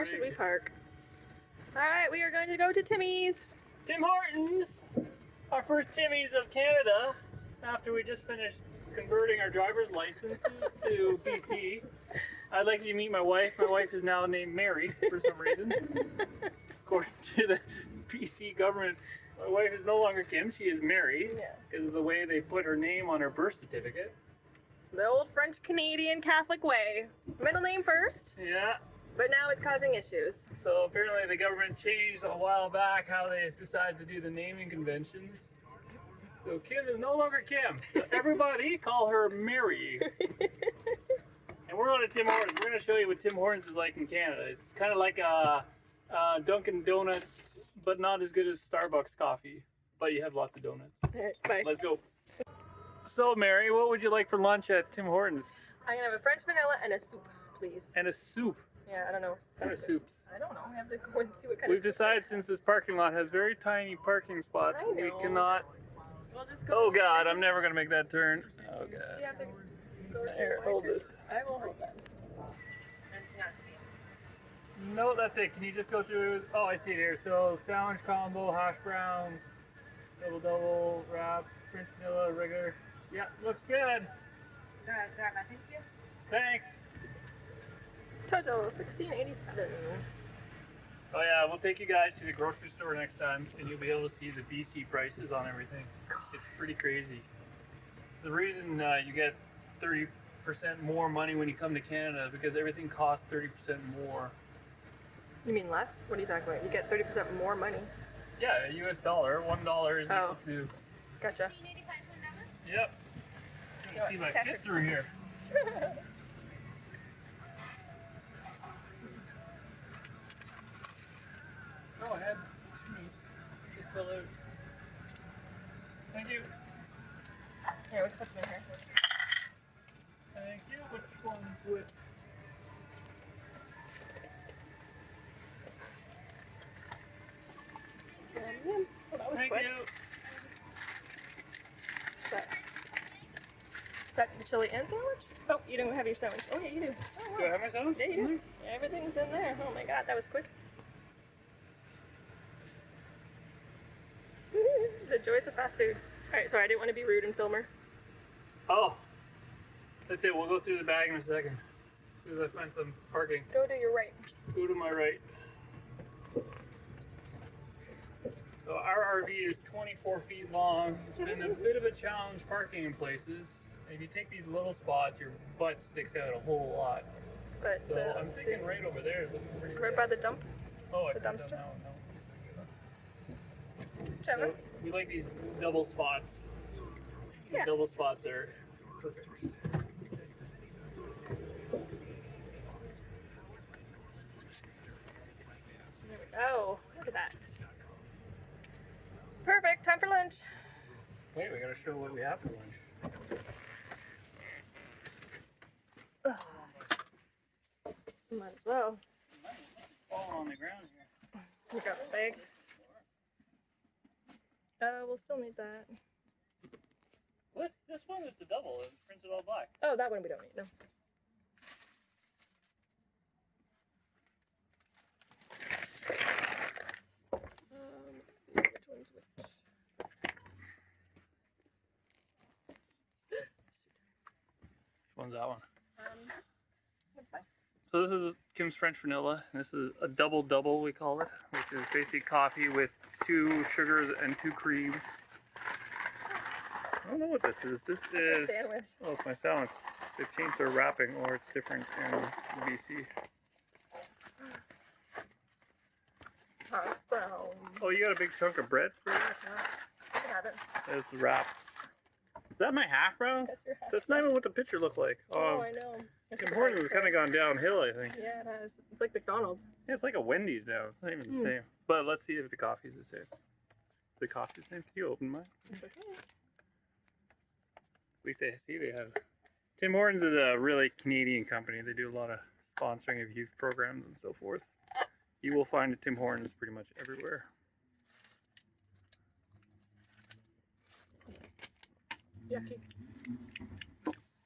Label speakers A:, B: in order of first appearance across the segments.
A: should we park? Alright, we are going to go to Timmy's.
B: Tim Hortons! Our first Timmy's of Canada after we just finished converting our driver's licenses to BC. I'd like you to meet my wife. My wife is now named Mary for some reason. According to the BC government, my wife is no longer Kim, she is Mary.
A: Yes.
B: Because of the way they put her name on her birth certificate.
A: The old French-Canadian Catholic way. Middle name first,
B: Yeah.
A: but now it's causing issues.
B: So apparently the government changed a while back how they decided to do the naming conventions. So Kim is no longer Kim. So everybody call her Mary. And we're going to Tim Hortons. We're going to show you what Tim Hortons is like in Canada. It's kind of like Dunkin' Donuts, but not as good as Starbucks coffee. But you have lots of donuts.
A: Alright, bye.
B: Let's go. So Mary, what would you like for lunch at Tim Hortons?
A: I'm gonna have a French vanilla and a soup, please.
B: And a soup.
A: Yeah, I don't know.
B: What kind of soups?
A: I don't know. We have to go and see what kind
B: We've
A: of soup
B: decided
A: it is.
B: since this parking lot has very tiny parking spots,
A: I
B: we
A: know.
B: cannot.
A: We'll just go.
B: Oh God, I'm never gonna make that turn. Oh
A: You
B: God.
A: have to go to
B: Here,
A: the
B: hold
A: wire.
B: this.
A: I will hold that.
B: No, that's it. Can you just go through? Oh, I see it here. So sandwich combo, hash browns, double wrap, French vanilla, regular. Yeah, looks good. Thanks.
A: Total 1687.
B: Oh yeah, we'll take you guys to the grocery store next time, and you'll be able to see the BC prices on everything. It's pretty crazy. The reason you get 30% more money when you come to Canada is because everything costs 30% more.
A: You mean less? What are you talking about? You get 30% more money.
B: Yeah, a US dollar, $1 is equal to.
A: Gotcha.
B: Yep. Let's see if I
A: Cash
B: fit
A: it.
B: through here. Go ahead. Just fill out. Thank you.
A: Here, what's what's in here?
B: Thank you. Which one's with?
A: Oh, that was
B: Thank
A: quick.
B: you.
A: Is that the chili and sandwich? Oh, you don't have your sandwich. Oh yeah, you do. Oh,
B: Do I have my sandwich?
A: Yeah, you do. Everything's in there. Oh my God, that was quick. The joys of fast food. All right, sorry, I didn't want to be rude and film her.
B: Oh. That's it. We'll go through the bag in a second. As soon as I find some parking.
A: Go to your right.
B: Go to my right. So our RV is 24 feet long. It's been a bit of a challenge parking in places. If you take these little spots, your butt sticks out a whole lot.
A: But
B: So I'm thinking right over there is looking pretty
A: right
B: good.
A: by the dump.
B: Oh, I
A: the
B: could've
A: dumpster?
B: done that one, no.
A: Whichever.
B: So we like these double spots. These
A: Yeah.
B: double spots are perfect.
A: There we go. Look at that. Perfect. Time for lunch.
B: Wait, we gotta show what we have for lunch.
A: Might as well.
B: Falling on the ground here.
A: You got the bag. We'll still need that.
B: What? This one is the double. It's printed all black.
A: Oh, that one we don't need. No. Let's see which one's which.
B: Which one's that one?
A: That's fine.
B: So this is Kim's French vanilla. And this is a double we call it, which is basically coffee with 2 sugars and 2 creams. I don't know what this is. This
A: That's
B: is
A: a sandwich.
B: oh, it's my sandwich. They've changed their wrapping, or it's different in BC.
A: Hash brown.
B: Oh, you got a big chunk of bread for you?
A: You can have it.
B: There's the wrap. Is that my hash brown?
A: That's your hash
B: That's not even what the picture looked like.
A: Oh, I know. It's
B: Tim
A: a
B: Hortons has
A: nice
B: kind of gone downhill, I think.
A: Yeah, it has. It's like McDonald's.
B: Yeah, it's like a Wendy's now. It's not even the same. But let's see if the coffee's the same. Is the coffee the same? Can you open mine?
A: It's okay.
B: At least they have. Tim Hortons is a really Canadian company. They do a lot of sponsoring of youth programs and so forth. You will find a Tim Hortons pretty much everywhere.
A: Yucky.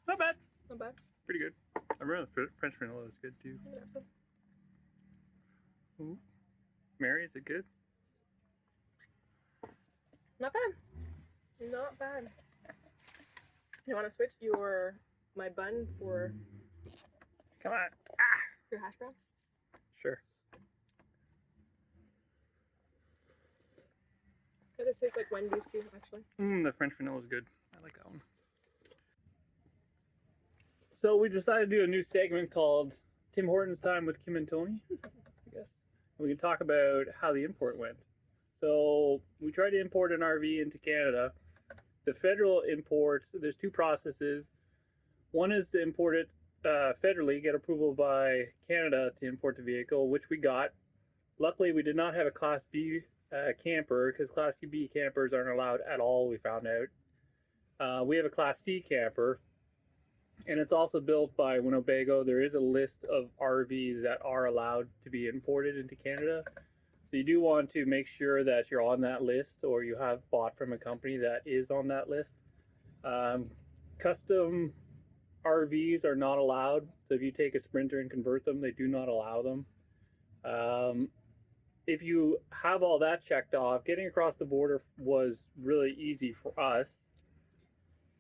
B: Not bad.
A: Not bad.
B: Pretty good. I remember the French vanilla is good too.
A: You can have some.
B: Ooh. Mary, is it good?
A: Not bad. Not bad. You want to switch my bun for
B: Come on.
A: your hash brown?
B: Sure.
A: Okay, this tastes like Wendy's too, actually.
B: The French vanilla is good. I like that one. So we decided to do a new segment called Tim Hortons Time with Kim and Tony, I guess. We can talk about how the import went. So we tried to import an RV into Canada. The federal import, there's two processes. One is to import it federally, get approval by Canada to import the vehicle, which we got. Luckily, we did not have a Class B camper because Class B campers aren't allowed at all, we found out. We have a Class C camper, and it's also built by Winnebago. There is a list of RVs that are allowed to be imported into Canada. So you do want to make sure that you're on that list or you have bought from a company that is on that list. Custom RVs are not allowed. So if you take a Sprinter and convert them, they do not allow them. If you have all that checked off, getting across the border was really easy for us.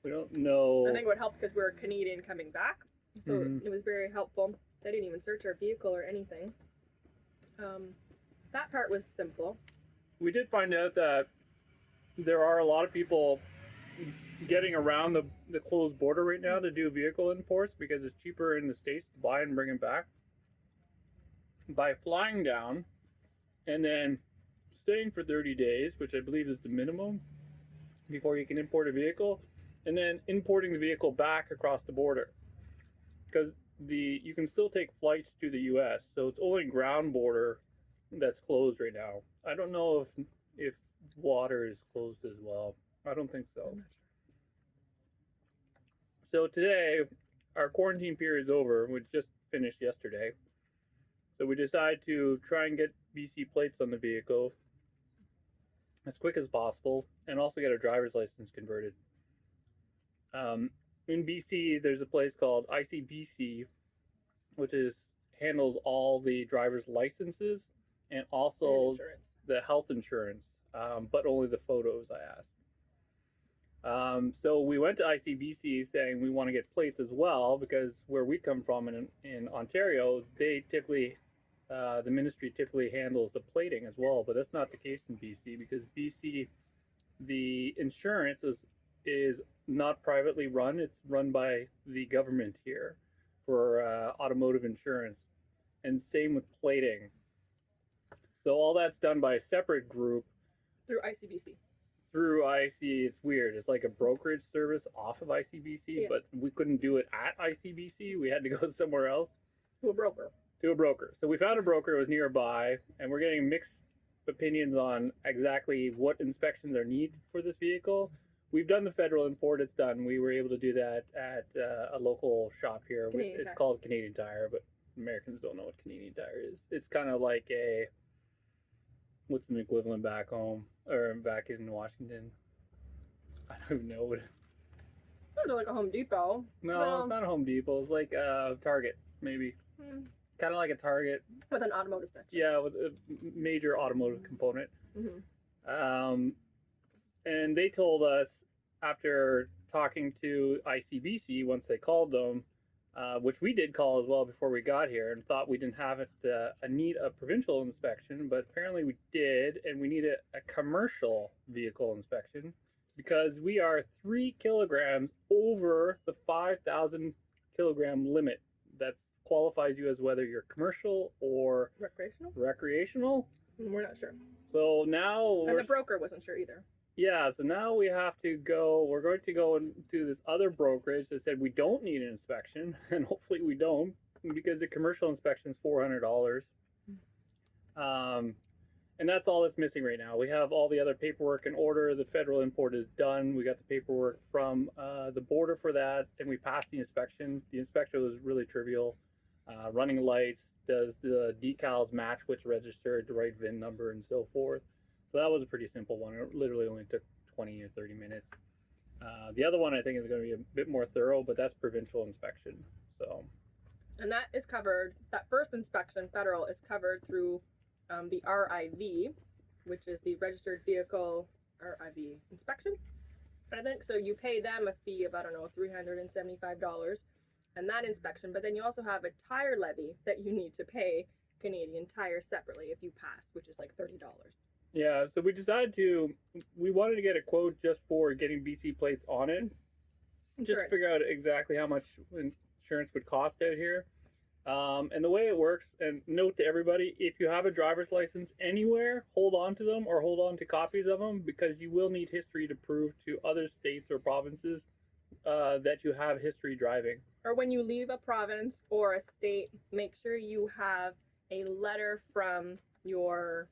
B: We don't know.
A: I think it would help because we're Canadian coming back. So it was very helpful. They didn't even search our vehicle or anything. That part was simple.
B: We did find out that there are a lot of people getting around the closed border right now to do vehicle imports because it's cheaper in the States to buy and bring it back. By flying down and then staying for 30 days, which I believe is the minimum before you can import a vehicle, and then importing the vehicle back across the border. Because you can still take flights to the US, so it's only ground border that's closed right now. I don't know if water is closed as well. I don't think so. So today, our quarantine period is over, which just finished yesterday. So we decided to try and get BC plates on the vehicle as quick as possible and also get our driver's license converted. In BC, there's a place called ICBC, which handles all the driver's licenses and also the health insurance, but only the photos, I asked. So we went to ICBC saying we want to get plates as well because where we come from in Ontario, they typically, the ministry typically handles the plating as well, but that's not the case in BC because BC, the insurance is not privately run. It's run by the government here for automotive insurance, and same with plating. So all that's done by a separate group
A: Through ICBC.
B: Through it's weird. It's like a brokerage service off of ICBC, but we couldn't do it at ICBC. We had to go somewhere else.
A: To a broker.
B: So we found a broker that was nearby, and we're getting mixed opinions on exactly what inspections are needed for this vehicle. We've done the federal import. It's done. We were able to do that at a local shop here. It's called Canadian Tire, but Americans don't know what Canadian Tire is. It's kind of like what's an equivalent back home or back in Washington? I don't even know what.
A: It's like a Home Depot.
B: No, it's not a Home Depot. It's like a Target, maybe. Kind of like a Target.
A: With an automotive section.
B: Yeah, with a major automotive component. And they told us after talking to ICBC, once they called them, which we did call as well before we got here and thought we didn't have need a provincial inspection, but apparently we did, and we need a commercial vehicle inspection because we are 3 kilograms over the 5,000 kilogram limit. That qualifies you as whether you're commercial or recreational.
A: We're not sure.
B: So now
A: and the broker wasn't sure either.
B: Yeah, so now we're going to go into this other brokerage that said we don't need an inspection, and hopefully we don't, because the commercial inspection is $400. And that's all that's missing right now. We have all the other paperwork in order. The federal import is done. We got the paperwork from the border for that, and we passed the inspection. The inspection was really trivial. Running lights, does the decals match which registered, the right VIN number, and so forth. So that was a pretty simple one. It literally only took 20 or 30 minutes. The other one I think is going to be a bit more thorough, but that's provincial inspection. So,
A: and that is covered. That first inspection, federal, is covered through the RIV, which is the Registered Vehicle RIV inspection. I think so. You pay them a fee of, I don't know, $375 and that inspection, but then you also have a tire levy that you need to pay Canadian Tire separately if you pass, which is like $30.
B: Yeah, so we wanted to get a quote just for getting BC plates on it. Just to figure out exactly how much insurance would cost out here. And the way it works, and note to everybody, if you have a driver's license anywhere, hold on to them or hold on to copies of them, because you will need history to prove to other states or provinces that you have history driving.
A: Or when you leave a province or a state, make sure you have a letter from your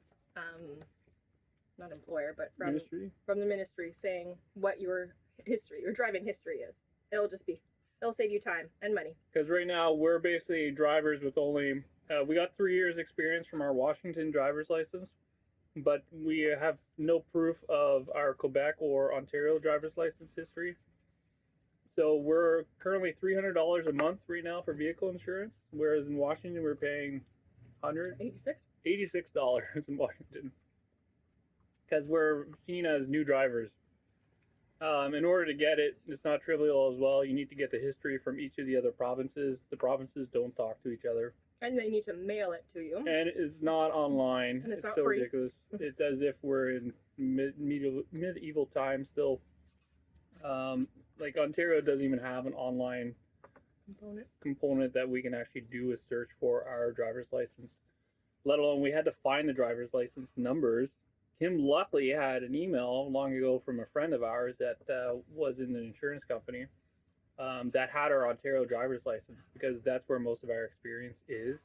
A: not employer, but from the ministry saying what your driving history is. It'll save you time and money.
B: Because right now we're basically drivers with only we got 3 years experience from our Washington driver's license, but we have no proof of our Quebec or Ontario driver's license history. So we're currently $300 a month right now for vehicle insurance, whereas in Washington we're paying $86 in Washington, because we're seen as new drivers. In order to get it, it's not trivial as well. You need to get the history from each of the other provinces. The provinces don't talk to each other.
A: And they need to mail it to you.
B: And it's not online.
A: And it's not
B: so
A: free.
B: Ridiculous. It's as if we're in medieval times still. Like Ontario doesn't even have an online component that we can actually do a search for our driver's license. Let alone we had to find the driver's license numbers. Kim luckily had an email long ago from a friend of ours that was in the insurance company that had our Ontario driver's license, because that's where most of our experience is.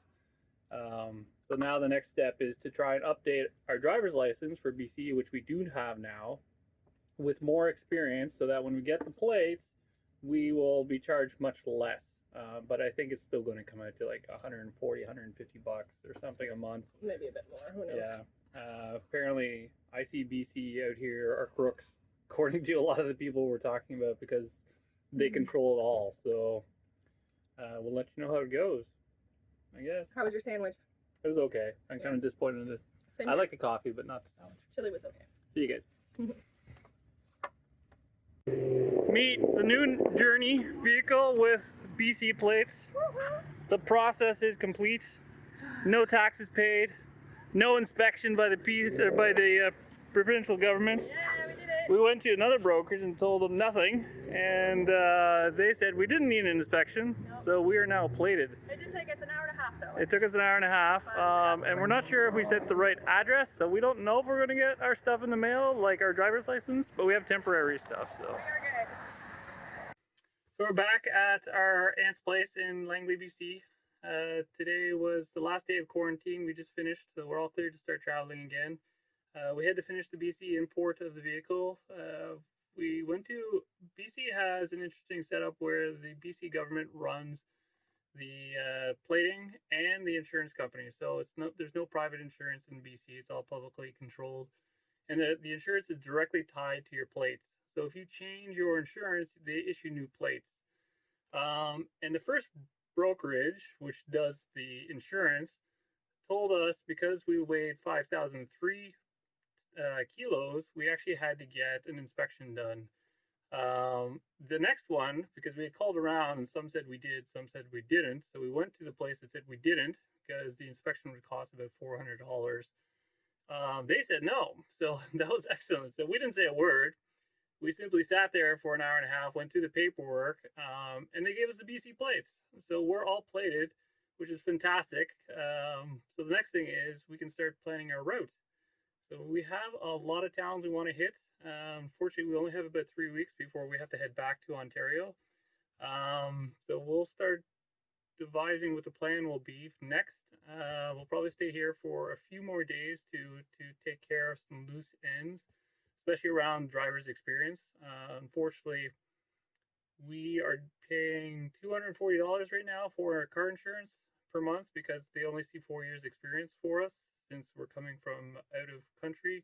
B: So now the next step is to try and update our driver's license for BC, which we do have now, with more experience, so that when we get the plates, we will be charged much less. But I think it's still going to come out to like $140, $150 or something a month.
A: Maybe a bit more. Who knows?
B: Yeah. Apparently, ICBC out here are crooks, according to a lot of the people we're talking about, because they control it all. So we'll let you know how it goes, I guess.
A: How was your sandwich?
B: It was okay. I'm kind of disappointed in it. I like the coffee, but not the sandwich.
A: Chili was okay.
B: See you guys. Meet the new Journey vehicle with BC plates. The process is complete. No taxes paid. No inspection by the provincial government.
A: Yeah, we did it.
B: We went to another brokerage and told them nothing, and they said we didn't need an inspection, so we are now plated.
A: It did take us an hour and a half, though.
B: It took us an hour and a half, and we're not sure if we sent the right address, so we don't know if we're going to get our stuff in the mail, like our driver's license, but we have temporary stuff, so.
A: We are good.
B: So we're back at our aunt's place in Langley, BC. Today was the last day of quarantine. We just finished, so we're all clear to start traveling again. We had to finish the BC import of the vehicle. BC has an interesting setup where the BC government runs the plating and the insurance company. So there's no private insurance in BC. It's all publicly controlled. And the insurance is directly tied to your plates. So if you change your insurance, they issue new plates. And the first brokerage, which does the insurance, told us because we weighed 5,003 kilos, we actually had to get an inspection done. The next one, because we had called around and some said we did, some said we didn't, so we went to the place that said we didn't, because the inspection would cost about $400. They said no, so that was excellent. So we didn't say a word. We simply sat there for an hour and a half, went through the paperwork, and they gave us the BC plates. So we're all plated, which is fantastic. So the next thing is we can start planning our route. So we have a lot of towns we want to hit. Unfortunately, we only have about 3 weeks before we have to head back to Ontario. So we'll start devising what the plan will be next. We'll probably stay here for a few more days to take care of some loose ends, especially around driver's experience. Unfortunately, we are paying $240 right now for our car insurance per month, because they only see 4 years experience for us, since we're coming from out of country.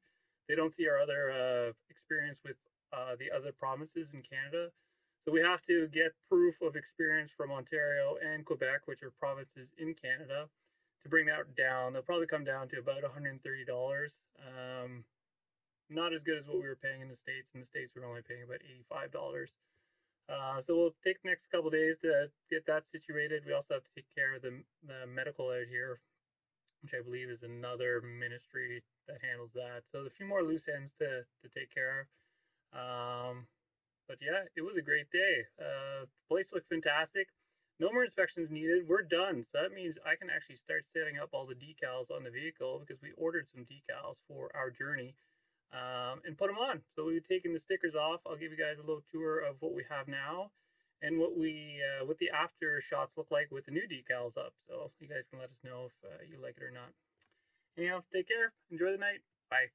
B: They don't see our other experience with the other provinces in Canada. So we have to get proof of experience from Ontario and Quebec, which are provinces in Canada, to bring that down. They'll probably come down to about $130. Not as good as what we were paying in the States. In the States, we were only paying about $85. So we'll take the next couple days to get that situated. We also have to take care of the medical out here, which I believe is another ministry that handles that. So there's a few more loose ends to take care of. But yeah, it was a great day. The place looked fantastic. No more inspections needed. We're done. So that means I can actually start setting up all the decals on the vehicle because we ordered some decals for our journey. And put them on. So we've taken the stickers off. I'll give you guys a little tour of what we have now and what the after shots look like with the new decals up. So you guys can let us know if you like it or not. Anyhow, take care. Enjoy the night. Bye.